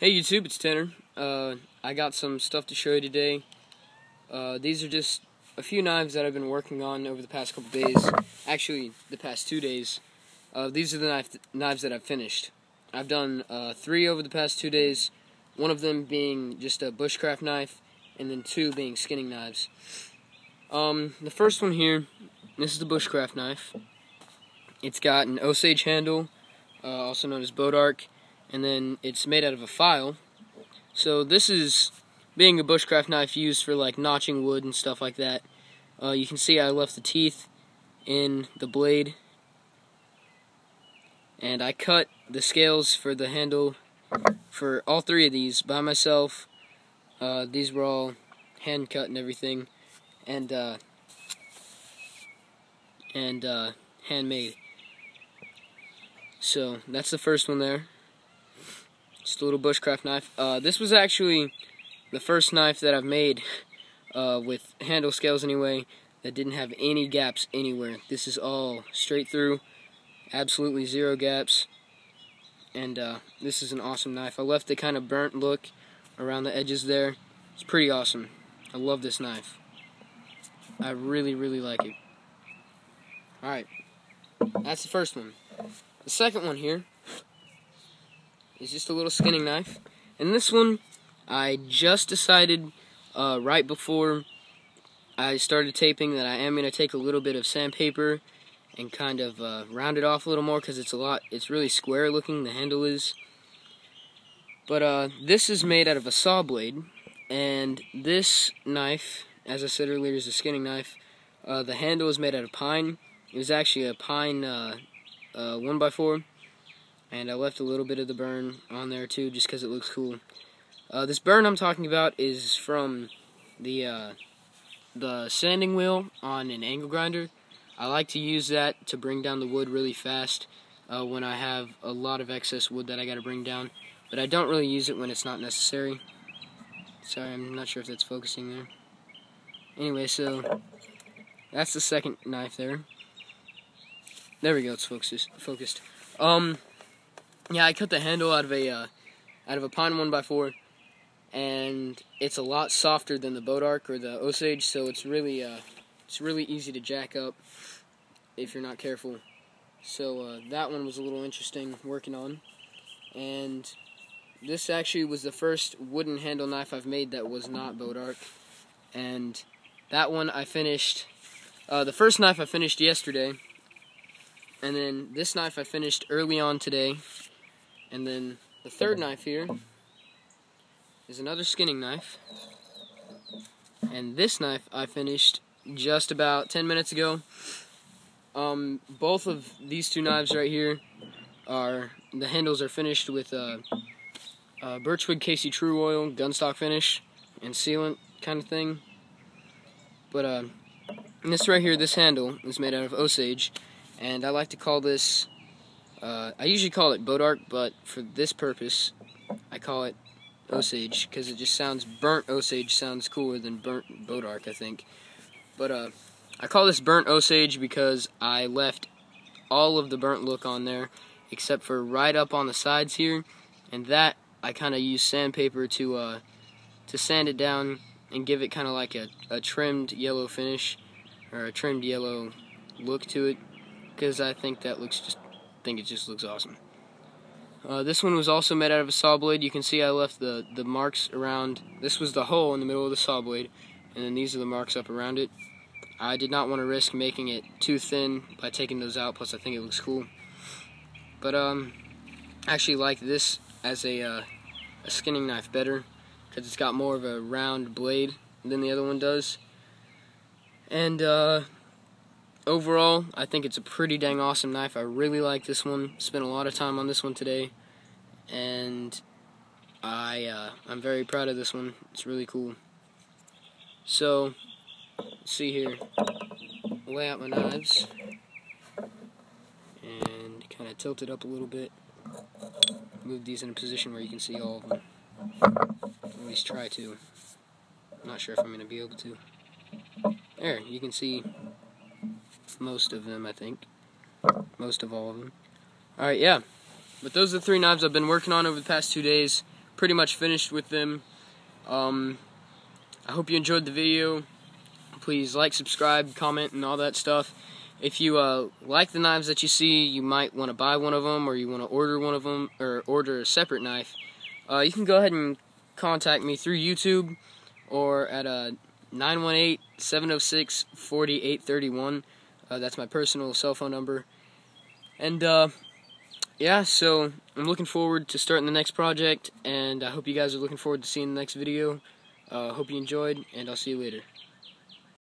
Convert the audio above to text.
Hey YouTube, it's Tanner. I got some stuff to show you today. These are just a few knives that I've been working on over the past couple days. Actually, the past 2 days. These are the knives that I've finished. I've done 3 over the past 2 days. One of them being just a bushcraft knife, and then 2 being skinning knives. The first one here, this is the bushcraft knife. It's got an Osage handle, also known as boat arc. And then it's made out of a file. So this is, being a bushcraft knife, used for like notching wood and stuff like that. You can see I left the teeth in the blade, and I cut the scales for the handle for all 3 of these by myself. These were all hand cut and everything, and handmade. So that's the first one there. Just a little bushcraft knife. This was actually the first knife that I've made with handle scales anyway that didn't have any gaps anywhere. This is all straight through, absolutely 0 gaps, and this is an awesome knife. I left the kind of burnt look around the edges there. It's pretty awesome. I love this knife. I really, really like it. Alright, that's the first one. The second one here is just a little skinning knife, and this one I just decided right before I started taping that I am going to take a little bit of sandpaper and kind of round it off a little more, because it's really square looking, the handle is. But this is made out of a saw blade, and this knife, as I said earlier, is a skinning knife. The handle is made out of pine. It was actually a pine 1x4. And I left a little bit of the burn on there too, just because it looks cool. This burn I'm talking about is from the sanding wheel on an angle grinder. I like to use that to bring down the wood really fast when I have a lot of excess wood that I got to bring down. But I don't really use it when it's not necessary. Sorry, I'm not sure if that's focusing there. Anyway, so that's the second knife there. There we go, it's focused. Yeah, I cut the handle out of a pine 1x4, and it's a lot softer than the boat arc or the Osage, so it's really easy to jack up if you're not careful. So that one was a little interesting working on, and this actually was the first wooden handle knife I've made that was not boat arc, and that one I finished. The first knife I finished yesterday, and then this knife I finished early on today. And then the third knife here is another skinning knife. And this knife I finished just about 10 minutes ago. Both of these 2 knives right here the handles are finished with Birchwood KC True Oil, gunstock finish, and sealant kind of thing. But this right here, this handle is made out of Osage, and I like to call this, I usually call it boat arc, but for this purpose, I call it Osage, because it just sounds, burnt Osage sounds cooler than burnt boat arc, I think. But I call this burnt Osage because I left all of the burnt look on there, except for right up on the sides here, and that I kind of use sandpaper to sand it down and give it kind of like a trimmed yellow finish, or a trimmed yellow look to it, because I think that it just looks awesome. This one was also made out of a saw blade. You can see I left the marks around. This was the hole in the middle of the saw blade, and then these are the marks up around it. I did not want to risk making it too thin by taking those out, plus I think it looks cool. But I actually like this as a skinning knife better, because it's got more of a round blade than the other one does. And overall, I think it's a pretty dang awesome knife. I really like this one. Spent a lot of time on this one today, and I'm very proud of this one. It's really cool. So, let's see here. Lay out my knives and kind of tilt it up a little bit. Move these in a position where you can see all of them. At least try to. I'm not sure if I'm going to be able to. There, you can see most of them, I think. Most of all of them. Alright, yeah. But those are the 3 knives I've been working on over the past 2 days. pretty much finished with them. I hope you enjoyed the video. Please like, subscribe, comment, and all that stuff. If you like the knives that you see, you might want to buy one of them, or you want to order one of them, or order a separate knife. You can go ahead and contact me through YouTube or at 918-706-4831. That's my personal cell phone number. And yeah, so I'm looking forward to starting the next project, and I hope you guys are looking forward to seeing the next video. Hope you enjoyed, and I'll see you later.